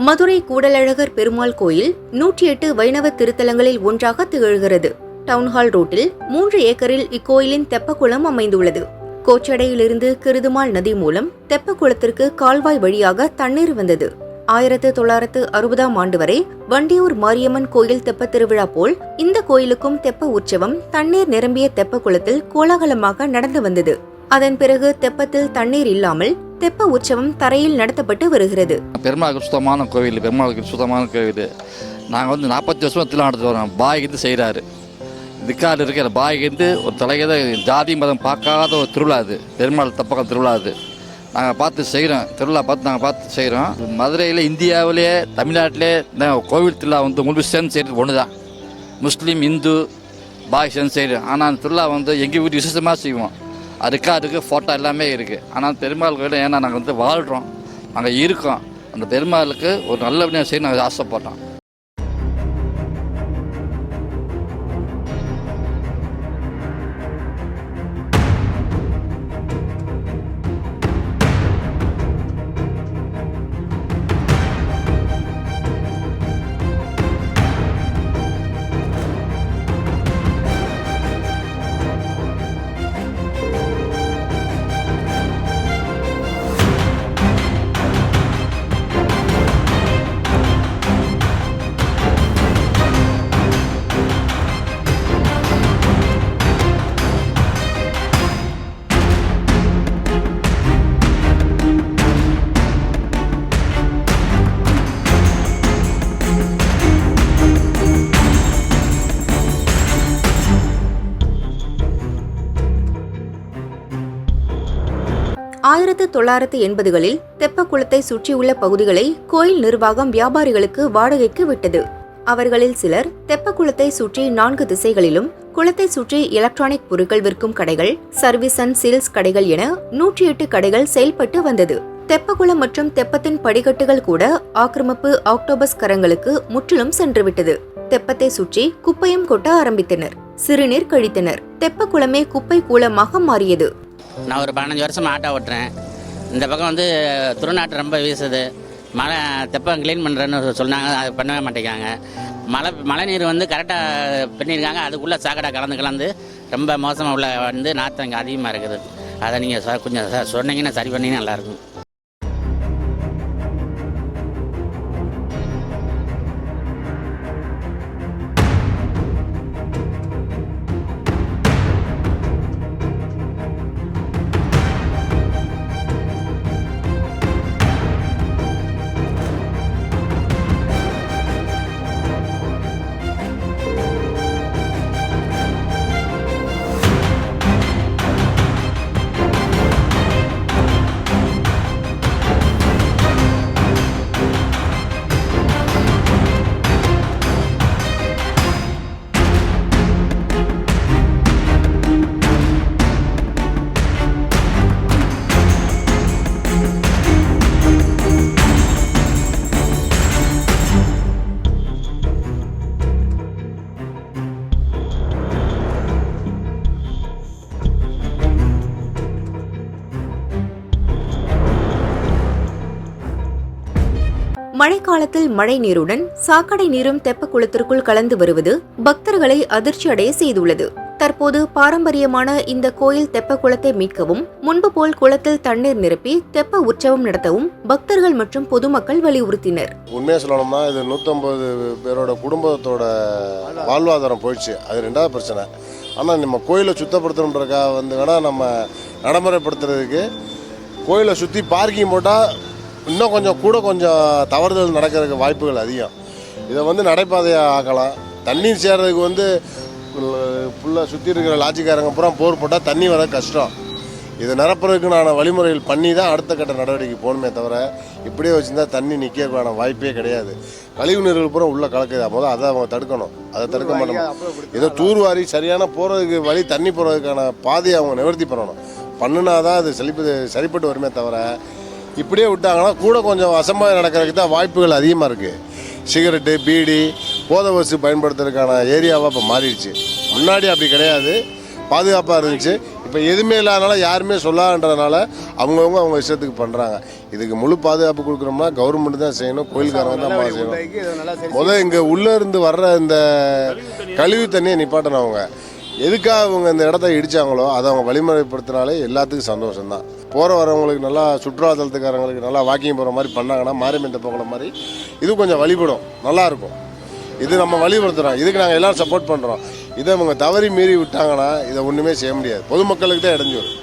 மதுரை கூடலழகர் பெருமாள் கோயில் 108 வைணவ திருத்தலங்களில் ஒன்றாக திகழ்கிறது. டவுன்ஹால் ரோட்டில் 3 ஏக்கரில் இக்கோயிலின் தெப்பக்குளம் அமைந்துள்ளது. கோச்சடையிலிருந்து கிருதுமால் நதி மூலம் தெப்பக்குளத்திற்கு கால்வாய் வழியாக தண்ணீர் வந்தது. 1960ஆம் ஆண்டு வரை வண்டியூர் மாரியம்மன் கோயில் தெப்ப திருவிழா போல் இந்த கோயிலுக்கும் தெப்ப உற்சவம் தண்ணீர் நிரம்பிய தெப்பக்குளத்தில் கோலாகலமாக நடந்து வந்தது. அதன் பிறகு தெப்பத்தில் தண்ணீர் இல்லாமல் தெப்ப உற்சவம் தரையில் நடத்தப்பட்டு வருகிறது. பெருமாளுக்கு சுத்தமான கோவில், பெருமாளுக்கு சுத்தமான கோவில். நாங்கள் 40 வருஷம் நடத்திட்டு வரோம். பாய்கிட்டு செய்கிறாரு. இதுக்காக இருக்கிற பாய்கிட்டு ஒரு தலைகதை ஜாதி மதம் பார்க்காத ஒரு திருவிழா அது. பெருமாள் தப்பக்கம் திருவிழா அது. நாங்கள் பார்த்து செய்கிறோம். திருவிழா பார்த்து செய்கிறோம். மதுரையில் இந்தியாவிலே தமிழ்நாட்டிலே கோவில் திருவிழா முழு சேர்ந்து செய்கிறது ஒன்று தான். முஸ்லீம் இந்து பாய் சேர்ந்து செய்கிறோம். ஆனால் அந்த திருவிழா எங்கள் வீட்டு விசேஷமாக செய்வோம். அதுக்கு ஃபோட்டோ எல்லாமே இருக்குது. ஆனால் பெருமாள் கோயில் ஏன்னா நாங்கள் வாழ்கிறோம், நாங்கள் இருக்கோம். அந்த பெருமாளுக்கு ஒரு நல்ல விட செய்ய நாங்கள் ஆசைப்பட்டோம். ஆயிரத்து 1980களில் தெப்பக்குளத்தை சுற்றியுள்ள பகுதிகளை கோயில் நிர்வாகம் வியாபாரிகளுக்கு வாடகைக்கு விட்டது. அவர்களில் சிலர் தெப்பக்குளத்தை சுற்றி 4 திசைகளிலும் குளத்தை சுற்றி எலக்ட்ரானிக் பொருட்கள் விற்கும் கடைகள், சர்வீஸ் அண்ட் சேல்ஸ் கடைகள் என 108 கடைகள் செயல்பட்டு வந்தது. தெப்பக்குளம் மற்றும் தெப்பத்தின் படிக்கட்டுகள் கூட ஆக்கிரமிப்பு ஆக்டோபஸ் கரங்களுக்கு முற்றிலும் சென்றுவிட்டது. தெப்பத்தை சுற்றி குப்பையும் கொட்ட ஆரம்பித்தனர். சிறுநீர் கழித்தனர். தெப்பக்குளமே குப்பை கூலமாக மாறியது. நான் ஒரு 15 வருஷம் ஆட்டோ ஓட்டுறேன். இந்த பக்கம் துருநாட்டு ரொம்ப வீசுது. தெப்பம் க்ளீன் பண்ணுறேன்னு சொன்னாங்க, அது பண்ணவே மாட்டேங்காங்க. மழை நீர் கரெக்டாக பண்ணியிருக்காங்க. அதுக்குள்ளே சாக்கடை கலந்து ரொம்ப மோசமாக உள்ள நாற்றம் இங்கே அதிகமாக இருக்குது. அதை நீங்கள் கொஞ்சம் சொன்னீங்கன்னா சரி பண்ணிங்கன்னா நல்லாயிருக்கும். மழைக்காலத்தில் மழை நீருடன் சாக்கடை நீரும் தெப்பக்குளத்திற்குள் கலந்து வருவது பக்தர்களை அதிர்ச்சியடைய செய்துள்ளது. தற்போது பாரம்பரியமான இந்த கோயில் தெப்பக்குளத்தை மீட்கவும், முன்பு போல் குளத்தில் தண்ணீர் நிரப்பி தெப்ப உற்சவம் நடத்தவும் பக்தர்கள் மற்றும் பொதுமக்கள் வலியுறுத்தினர். உண்மையா சொல்லணும்னா இது 150 பேரோட குடும்பத்தோட வாழ்வாதாரம் போயிடுச்சு. அது 2வது பிரச்சனை. ஆனால் நம்ம கோயிலை சுத்தப்படுத்தணுன்றதுக்காக வேணா நம்ம நடைமுறைப்படுத்துறதுக்கு கோயிலை சுற்றி பார்க்கிங் போட்டால் இன்னும் கொஞ்சம் தவறுதல் நடக்கிறதுக்கு வாய்ப்புகள் அதிகம். இதை நடைபாதையாக ஆக்கலாம். தண்ணீர் சேர்றதுக்கு ஃபுல்லாக சுற்றி இருக்கிற லாட்சிக்காரங்க பூரா போர் போட்டால் தண்ணி வர கஷ்டம். இதை நிரப்புறதுக்குனான வழிமுறைகள் பண்ணி தான் அடுத்த கட்ட நடவடிக்கை போகணுமே தவிர இப்படியே வச்சுருந்தா தண்ணி நிற்கிறதுக்கான வாய்ப்பே கிடையாது. கழிவு நீர்கள் பூரா உள்ளே கலக்குது. போது அதை அவங்க தடுக்கணும். அதை தடுக்க மாட்டோம். ஏதோ தூர்வாரி சரியான போகிறதுக்கு வழி, தண்ணி போகிறதுக்கான பாதையை அவங்க நிவர்த்தி பண்ணுனா தான் அது சரிப்பட்டு வருமே தவிர இப்படியே விட்டாங்கன்னா கொஞ்சம் அசம்பாவிதம் நடக்கிறதுக்கு தான் வாய்ப்புகள் அதிகமாக இருக்குது. சிகரெட்டு, பீடி, போதை வசதி பயன்படுத்துறதுக்கான ஏரியாவாக இப்போ மாறிடுச்சு. முன்னாடி அப்படி கிடையாது, பாதுகாப்பாக இருந்துச்சு. இப்போ எதுவுமே இல்லாதனால யாருமே சொல்லான்றதுனால அவங்க விஷயத்துக்கு பண்ணுறாங்க. இதுக்கு முழு பாதுகாப்பு கொடுக்குறோம்னா கவர்மெண்ட் தான் செய்யணும், கோயில்காரங்க தான் செய்யணும். முதல் இங்கே உள்ளே இருந்து வர்ற இந்த கழிவு தண்ணியை நிப்பாட்டணும். அவங்க எதுக்காக அவங்க இந்த இடத்த இடித்தாங்களோ அதை அவங்க வழிமுறைப்படுத்தினாலே எல்லாத்துக்கும் சந்தோஷம்தான். போகிற வரவங்களுக்கு நல்லா சுற்றுலாத்தலத்துக்காரங்களுக்கு நல்லா வாக்கிங் போகிற மாதிரி பண்ணாங்கன்னா மாரியம்மன் தெப்பக்குளம் மாதிரி இது கொஞ்சம் வழிபடும், நல்லாயிருக்கும். இது நம்ம வழிபடுத்துகிறோம், இதுக்கு நாங்கள் எல்லோரும் சப்போர்ட் பண்ணுறோம். இதை அவங்க தவறி மீறி விட்டாங்கன்னா இதை ஒன்றுமே செய்ய முடியாது, பொதுமக்களுக்கு தான் இடைஞ்சு வரும்.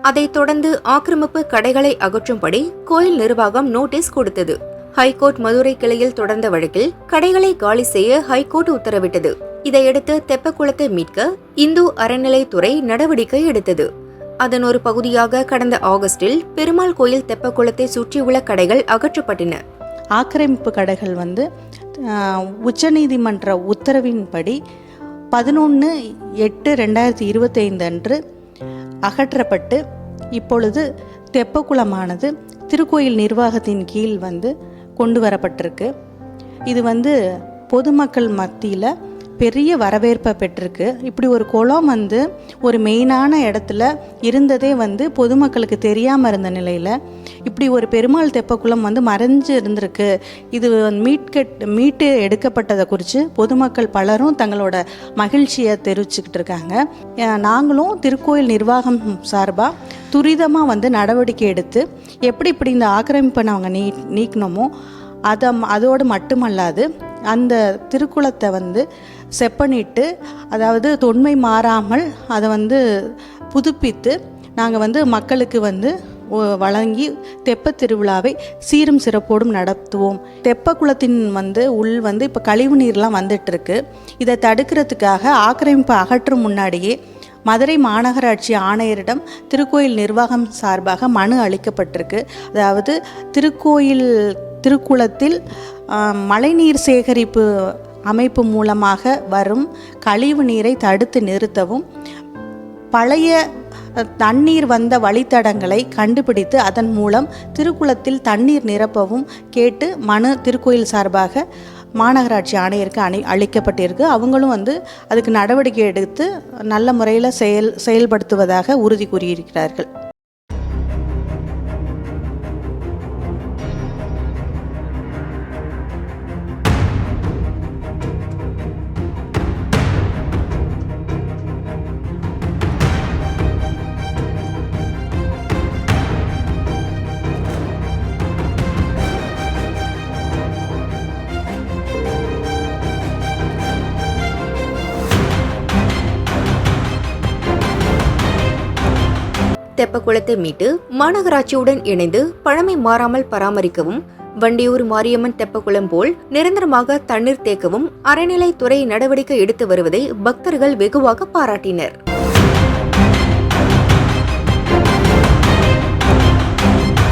அதைத் தொடர்ந்து ஆக்கிரமிப்பு கடைகளை அகற்றும்படி கோயில் நிர்வாகம் நோட்டீஸ் கொடுத்தது. ஹைகோர்ட் மதுரை கிளையில் தொடர்ந்த வழக்கில் கடைகளை காலி செய்ய ஹைகோர்ட் உத்தரவிட்டது. இதையடுத்து தெப்பக்குளத்தை மீட்க இந்து அறநிலைத்துறை நடவடிக்கை எடுத்தது. அதன் ஒரு பகுதியாக கடந்த ஆகஸ்டில் பெருமாள் கோயில் தெப்பக்குளத்தை சுற்றியுள்ள கடைகள் அகற்றப்பட்டன. ஆக்கிரமிப்பு கடைகள் உச்சநீதிமன்ற உத்தரவின்படி 11/8/2025 அன்று அகற்றப்பட்டு இப்பொழுது தெப்பக்குளமானது திருக்கோயில் நிர்வாகத்தின் கீழ் கொண்டு வரப்பட்டிருக்கு. இது பொதுமக்கள் மத்தியில் பெரிய வரவேற்பை பெற்றிருக்கு. இப்படி ஒரு குளம் ஒரு மெயினான இடத்துல இருந்ததே பொதுமக்களுக்கு தெரியாமல் இருந்த நிலையில் இப்படி ஒரு பெருமாள் தெப்பக்குளம் மறைஞ்சு இருந்திருக்கு. இது மீட்டு எடுக்கப்பட்டதை குறித்து பொதுமக்கள் பலரும் தங்களோட மகிழ்ச்சியை தெரிவிச்சுக்கிட்டு இருக்காங்க. நாங்களும் திருக்கோயில் நிர்வாகம் சார்பாக துரிதமாக நடவடிக்கை எடுத்து எப்படி இப்படி இந்த ஆக்கிரமிப்பை நாங்கள் நீக்கணுமோ அதோடு மட்டுமல்லாது அந்த திருக்குளத்தை செப்பனிட்டு, அதாவது தொன்மை மாறாமல் அதை புதுப்பித்து நாங்கள் மக்களுக்கு வழங்கி தெப்ப திருவிழாவை சீரும் சிறப்போடும் நடத்துவோம். தெப்பக்குளத்தின் உள் இப்போ கழிவு நீர்லாம் வந்துட்டுருக்கு. இதை தடுக்கிறதுக்காக ஆக்கிரமிப்பை அகற்றும் முன்னாடியே மதுரை மாநகராட்சி ஆணையரிடம் திருக்கோயில் நிர்வாகம் சார்பாக மனு அளிக்கப்பட்டிருக்கு. அதாவது திருக்குளத்தில் மழைநீர் சேகரிப்பு அமைப்பு மூலமாக வரும் கழிவு நீரை தடுத்து நிறுத்தவும், பழைய தண்ணீர் வந்த வழித்தடங்களை கண்டுபிடித்து அதன் மூலம் திருக்குளத்தில் தண்ணீர் நிரப்பவும் கேட்டு மனு திருக்கோயில் சார்பாக மாநகராட்சி ஆணையருக்கு அளிக்கப்பட்டிருக்கு. அவங்களும் அதுக்கு நடவடிக்கை எடுத்து நல்ல முறையில் செயல்படுத்துவதாக உறுதி கூறியிருக்கிறார்கள். தெப்பக்குளத்தை மீட்டு மாநகராட்சியுடன் இணைந்து பழமை மாறாமல் பராமரிக்கவும், வண்டியூர் மாரியம்மன் தெப்பக்குளம் போல் நிரந்தரமாக தண்ணீர் தேக்கவும் அறநிலைத்துறை நடவடிக்கை எடுத்து வருவதை பக்தர்கள் வெகுவாக பாராட்டினர்.